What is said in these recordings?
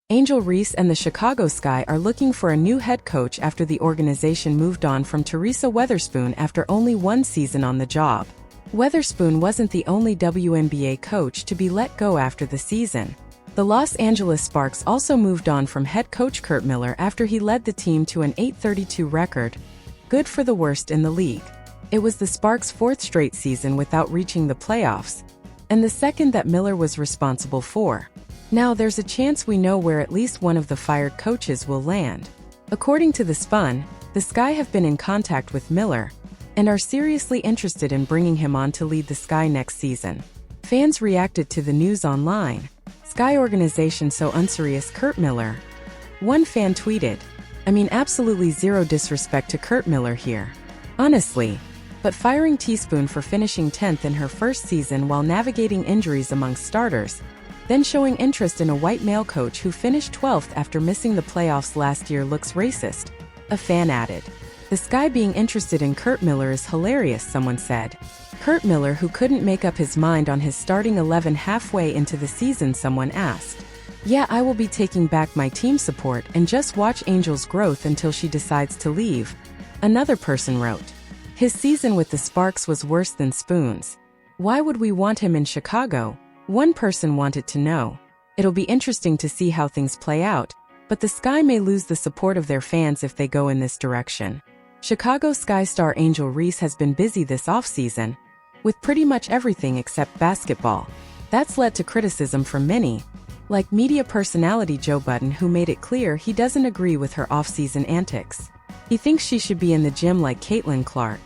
Angel Reese and the Chicago Sky are looking for a new head coach after the organization moved on from Teresa Weatherspoon after only one season on the job. Weatherspoon wasn't the only WNBA coach to be let go after the season. The Los Angeles Sparks also moved on from head coach Curt Miller after he led the team to an 8-32 record, good for the worst in the league. It was the Sparks' fourth straight season without reaching the playoffs, and the second that Miller was responsible for. Now there's a chance we know where at least one of the fired coaches will land. According to The Spun, the Sky have been in contact with Miller and are seriously interested in bringing him on to lead the Sky next season. Fans reacted to the news online. Sky organization so unserious Curt Miller. One fan tweeted, "I mean absolutely zero disrespect to Curt Miller here. Honestly. But firing Teaspoon for finishing 10th in her first season while navigating injuries among starters, then showing interest in a white male coach who finished 12th after missing the playoffs last year looks racist," a fan added. The Sky being interested in Curt Miller is hilarious, someone said. Curt Miller, who couldn't make up his mind on his starting 11 halfway into the season, someone asked. "Yeah, I will be taking back my team support and just watch Angel's growth until she decides to leave," another person wrote. His season with the Sparks was worse than Spoon's. "Why would we want him in Chicago?" one person wanted to know. "It'll be interesting to see how things play out, but the Sky may lose the support of their fans if they go in this direction." Chicago Sky star Angel Reese has been busy this offseason with pretty much everything except basketball. That's led to criticism from many, like media personality Joe Budden, who made it clear he doesn't agree with her off-season antics. He thinks she should be in the gym like Caitlin Clark.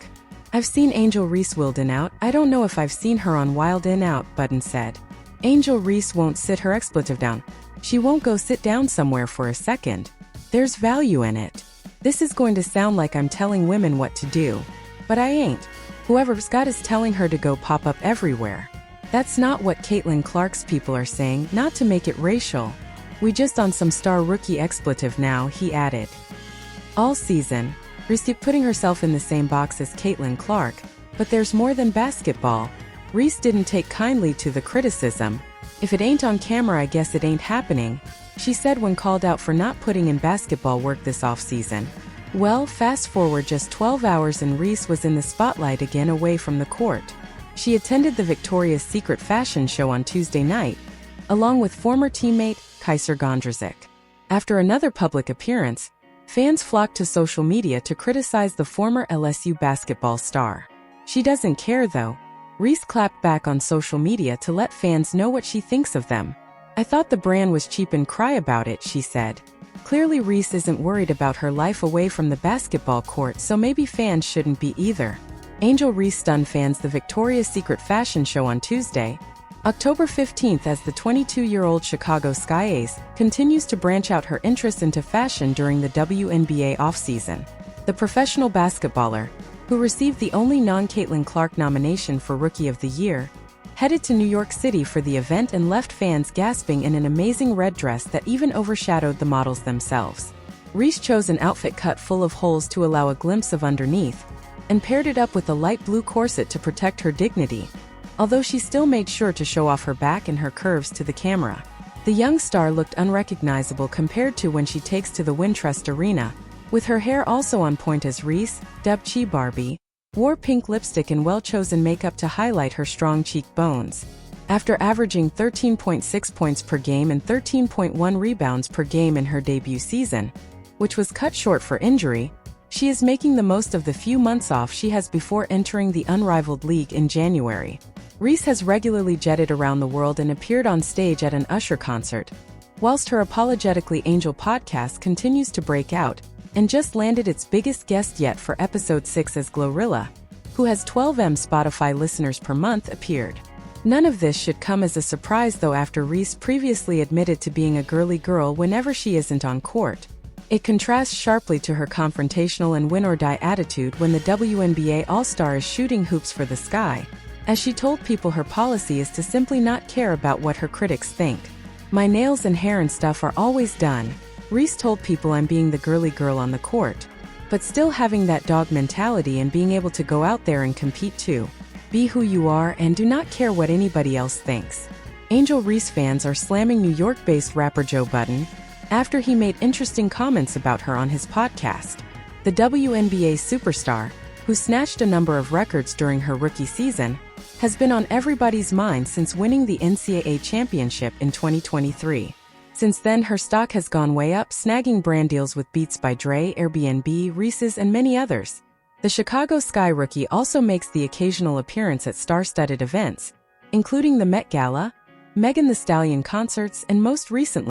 "I've seen Angel Reese wild in out. I don't know if I've seen her on Wild in Out," Budden said. Angel Reese won't sit her expletive down. She won't go sit down somewhere for a second. There's value in it. This is going to sound like I'm telling women what to do, but I ain't. Whoever's got is telling her to go pop up everywhere. That's not what Caitlin Clark's people are saying, not to make it racial. We just on some star rookie expletive now," he added. All season, Reese putting herself in the same box as Caitlin Clark, but there's more than basketball. Reese didn't take kindly to the criticism. "If it ain't on camera, I guess it ain't happening," she said when called out for not putting in basketball work this offseason. Well, fast forward just 12 hours and Reese was in the spotlight again away from the court. She attended the Victoria's Secret fashion show on Tuesday night, along with former teammate Kaiser Gondrezick. After another public appearance, fans flocked to social media to criticize the former LSU basketball star. She doesn't care though. Reese clapped back on social media to let fans know what she thinks of them. "I thought the brand was cheap and cry about it," she said. Clearly Reese isn't worried about her life away from the basketball court, so maybe fans shouldn't be either. Angel Reese stunned fans the Victoria's Secret fashion show on Tuesday, October 15th, as the 22-year-old Chicago Sky ace continues to branch out her interests into fashion during the WNBA offseason. The professional basketballer, who received the only non-Caitlin Clark nomination for Rookie of the Year, headed to New York City for the event and left fans gasping in an amazing red dress that even overshadowed the models themselves. Reese chose an outfit cut full of holes to allow a glimpse of underneath, and paired it up with a light blue corset to protect her dignity, although she still made sure to show off her back and her curves to the camera. The young star looked unrecognizable compared to when she takes to the Wintrust Arena, with her hair also on point as Reese, dubbed Chi Barbie, wore pink lipstick and well-chosen makeup to highlight her strong cheekbones. After averaging 13.6 points per game and 13.1 rebounds per game in her debut season, which was cut short for injury, she is making the most of the few months off she has before entering the unrivaled league in January. Reese has regularly jetted around the world and appeared on stage at an Usher concert, whilst her Apologetically Angel podcast continues to break out, and just landed its biggest guest yet for episode 6 as Glorilla, who has 12 Spotify listeners per month, appeared. None of this should come as a surprise though, after Reese previously admitted to being a girly girl whenever she isn't on court. It contrasts sharply to her confrontational and win-or-die attitude when the WNBA All-Star is shooting hoops for the Sky, as she told people her policy is to simply not care about what her critics think. "My nails and hair and stuff are always done," Reese told people. "I'm being the girly girl on the court, but still having that dog mentality and being able to go out there and compete too. Be who you are and do not care what anybody else thinks." Angel Reese fans are slamming New York-based rapper Joe Budden, after he made interesting comments about her on his podcast. The WNBA superstar, who snatched a number of records during her rookie season, has been on everybody's mind since winning the NCAA championship in 2023. Since then, her stock has gone way up, snagging brand deals with Beats by Dre, Airbnb, Reese's, and many others. The Chicago Sky rookie also makes the occasional appearance at star-studded events, including the Met Gala, Megan Thee Stallion concerts, and most recently,